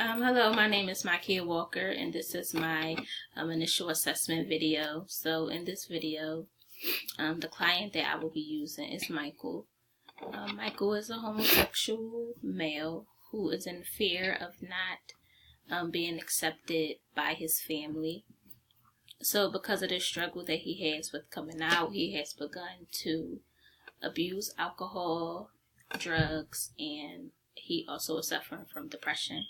Hello, my name is Mykia Walker, and this is my initial assessment video. So in this video, the client that I will be using is Michael. Michael is a homosexual male who is in fear of not being accepted by his family. So because of the struggle that he has with coming out, he has begun to abuse alcohol, drugs, and he also is suffering from depression.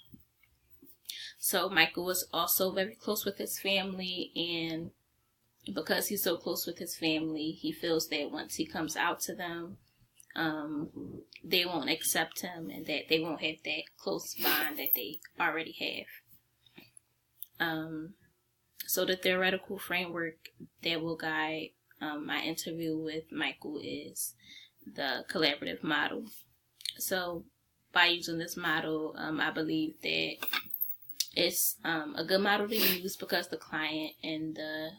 So Michael was also very close with his family, and because he's so close with his family, he feels that once he comes out to them, they won't accept him and that they won't have that close bond that they already have. So the theoretical framework that will guide my interview with Michael is the collaborative model. So by using this model, I believe that it's a good model to use because the client and the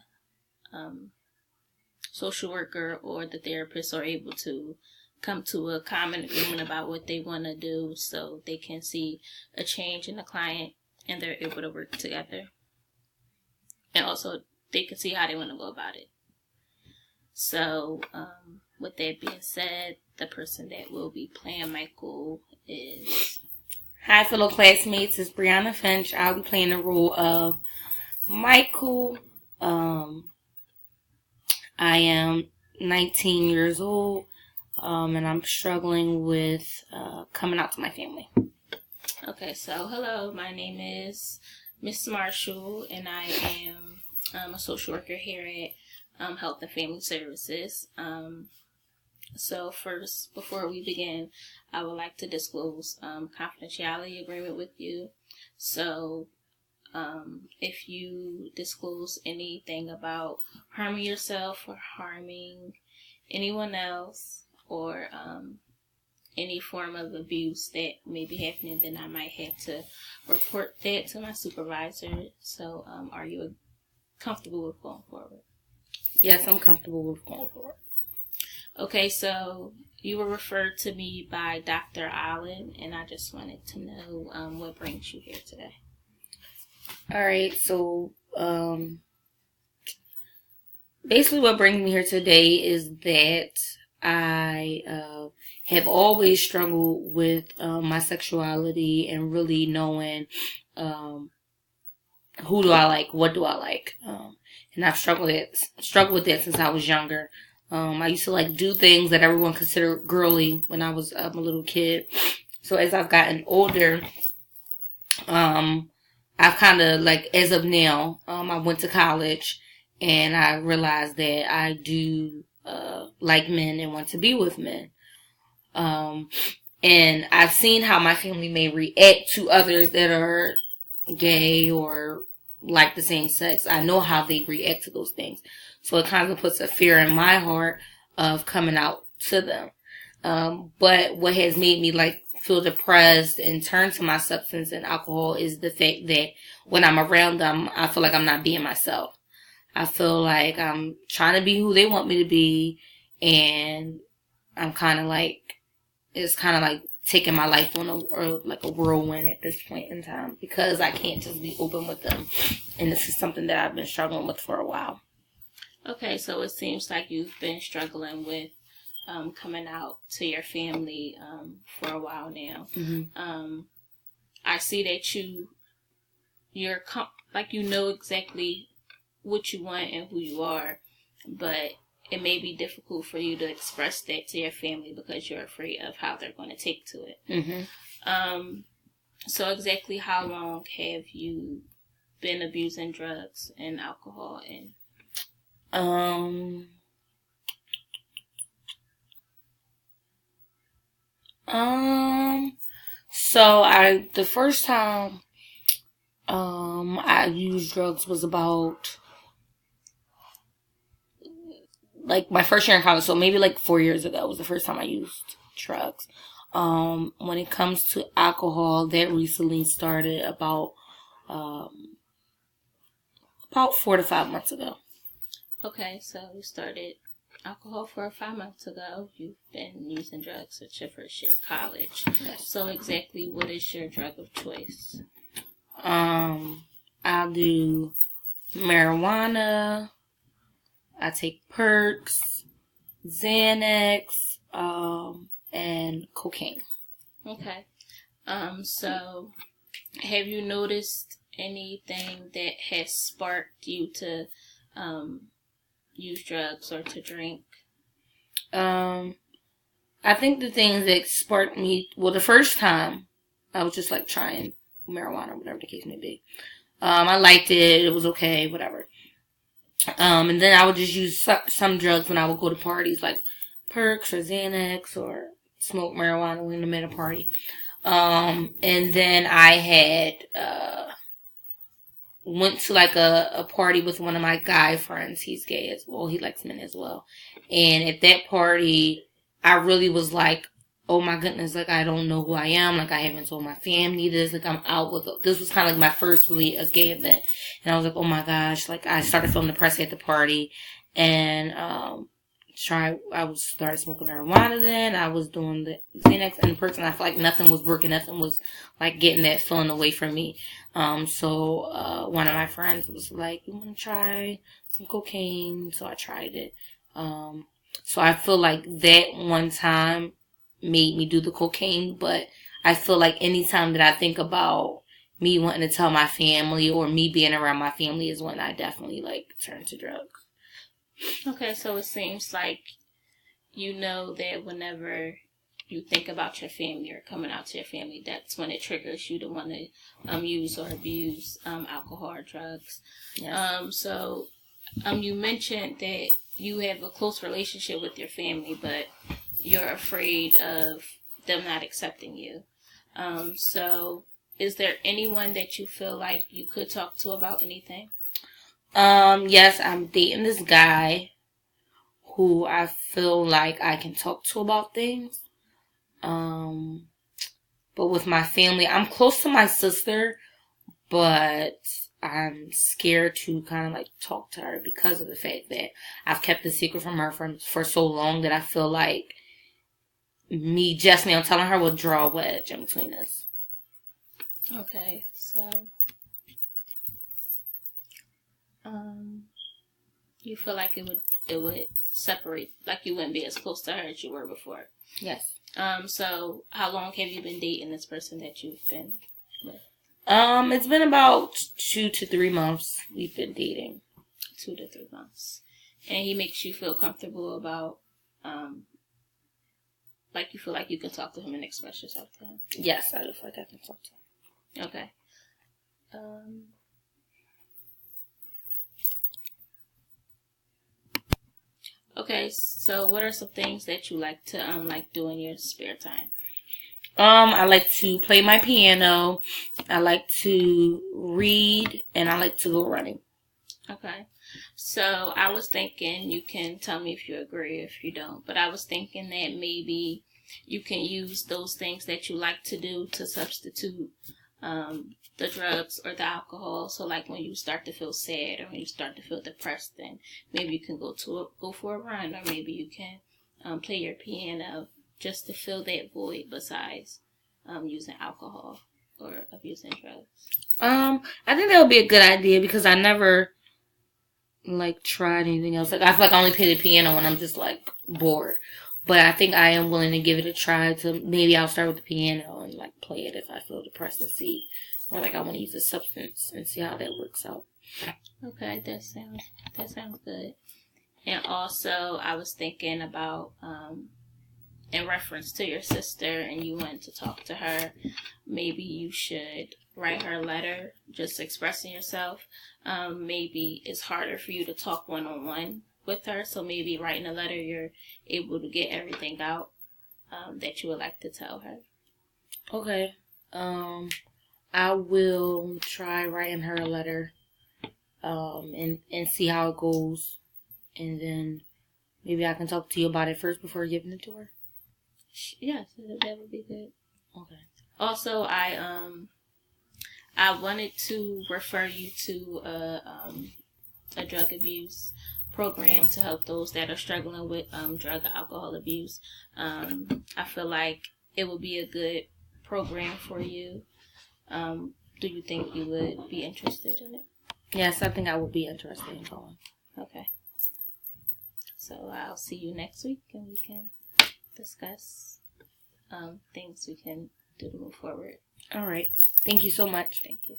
social worker or the therapist are able to come to a common agreement about what they want to do, so they can see a change in the client and they're able to work together. And also they can see how they want to go about it. So with that being said, the person that will be playing Michael is... Hi, fellow classmates. It's Brianna Finch. I'll be playing the role of Michael. I am 19 years old, and I'm struggling with coming out to my family. Okay, so hello, my name is Miss Marshall, and I am a social worker here at Health and Family Services. So first, before we begin, I would like to disclose confidentiality agreement with you. So if you disclose anything about harming yourself or harming anyone else, or any form of abuse that may be happening, then I might have to report that to my supervisor. So are you comfortable with going forward? Yes, I'm comfortable with going forward. Okay, so you were referred to me by Dr. Allen, and I just wanted to know what brings you here today. All right, so basically what brings me here today is that I have always struggled with my sexuality and really knowing who do I like, what do I like, and I've struggled with that since I was younger. I used to do things that everyone considered girly when I was a little kid. So as I've gotten older, I've kind of as of now, I went to college and I realized that I do like men and want to be with men. And I've seen how my family may react to others that are gay or like the same sex. I know how they react to those things. So it kind of puts a fear in my heart of coming out to them. But what has made me feel depressed and turn to my substance and alcohol is the fact that when I'm around them, I feel like I'm not being myself. I feel like I'm trying to be who they want me to be, and I'm kind of it's kind of taking my life on a whirlwind at this point in time, because I can't just be open with them. And this is something that I've been struggling with for a while. Okay, so it seems like you've been struggling with coming out to your family for a while now. Mm-hmm. I see that you're you know exactly what you want and who you are, but it may be difficult for you to express that to your family because you're afraid of how they're going to take to it. Mm-hmm. So exactly how long have you been abusing drugs and alcohol? So the first time I used drugs was about my first year in college, so maybe 4 years ago was the first time I used drugs. When it comes to alcohol, that recently started about 4 to 5 months ago. Okay, so you started alcohol 4 or 5 months ago. You've been using drugs since your first year of college. Yes. So exactly what is your drug of choice? I'll do marijuana. I take perks, Xanax, and cocaine. Okay. So have you noticed anything that has sparked you to use drugs or to drink? I think the things that sparked me, well, the first time I was just like trying marijuana, whatever the case may be. I liked it. It was okay, whatever. And then I would just use some drugs when I would go to parties, like perks or Xanax, or smoke marijuana when I'm at a party. And then I had went to like a party with one of my guy friends. He's gay as well. He likes men as well. And at that party, I really was like, oh my goodness, like I don't know who I am. Like I haven't told my family this. Like I'm out with, this was kind of like my first really a gay event. And I was like, oh my gosh, like I started feeling depressed at the party. And, I started smoking marijuana then. I was doing the Xanax and the person I felt like nothing was working. Nothing was like getting that feeling away from me. So one of my friends was like, you want to try some cocaine? So I tried it. So I feel like that one time made me do the cocaine, but I feel like anytime that I think about me wanting to tell my family or me being around my family is when I definitely like turn to drugs. Okay, so it seems like you know that whenever you think about your family or coming out to your family, that's when it triggers you to want to use or abuse alcohol or drugs. Yes. So you mentioned that you have a close relationship with your family, but you're afraid of them not accepting you. So is there anyone that you feel like you could talk to about anything? Yes, I'm dating this guy who I feel like I can talk to about things. But with my family, I'm close to my sister, but I'm scared to kind of like talk to her because of the fact that I've kept the secret from her for so long that I feel like me just now telling her will draw a wedge in between us. Okay, so you feel like it would separate, like you wouldn't be as close to her as you were before. Yes. So how long have you been dating this person that you've been with? It's been about 2 to 3 months we've been dating. 2 to 3 months. And he makes you feel comfortable about, like you feel like you can talk to him and express yourself to him? Yes, I feel like I can talk to him. Okay. Okay, so what are some things that you like to like do in your spare time? I like to play my piano, I like to read, and I like to go running. Okay. So I was thinking, you can tell me if you agree or if you don't, but I was thinking that maybe you can use those things that you like to do to substitute the drugs or the alcohol. So like when you start to feel sad or when you start to feel depressed, then maybe you can go for a run, or maybe you can play your piano just to fill that void besides using alcohol or abusing drugs. I think that would be a good idea because I never like tried anything else. Like I feel like I only play the piano when I'm just like bored. But I think I am willing to give it a try. To maybe I'll start with the piano and like play it if I feel depressed and see, or like I want to use a substance and see how that works out. Okay, that sounds good. And also, I was thinking about in reference to your sister, and you went to talk to her. Maybe you should write her a letter, just expressing yourself. Maybe it's harder for you to talk one-on-one with her, so maybe writing a letter, you're able to get everything out that you would like to tell her. Okay. I will try writing her a letter and see how it goes, and then maybe I can talk to you about it first before giving it to her. Yes, that would be good. Okay. Also, I wanted to refer you to a drug abuse program to help those that are struggling with drug or alcohol abuse. I feel like it would be a good program for you. do you think you would be interested in it? Yes, I think I would be interested in going. Okay. So I'll see you next week, and we can discuss things we can do to move forward. All right. Thank you so much. Thank you.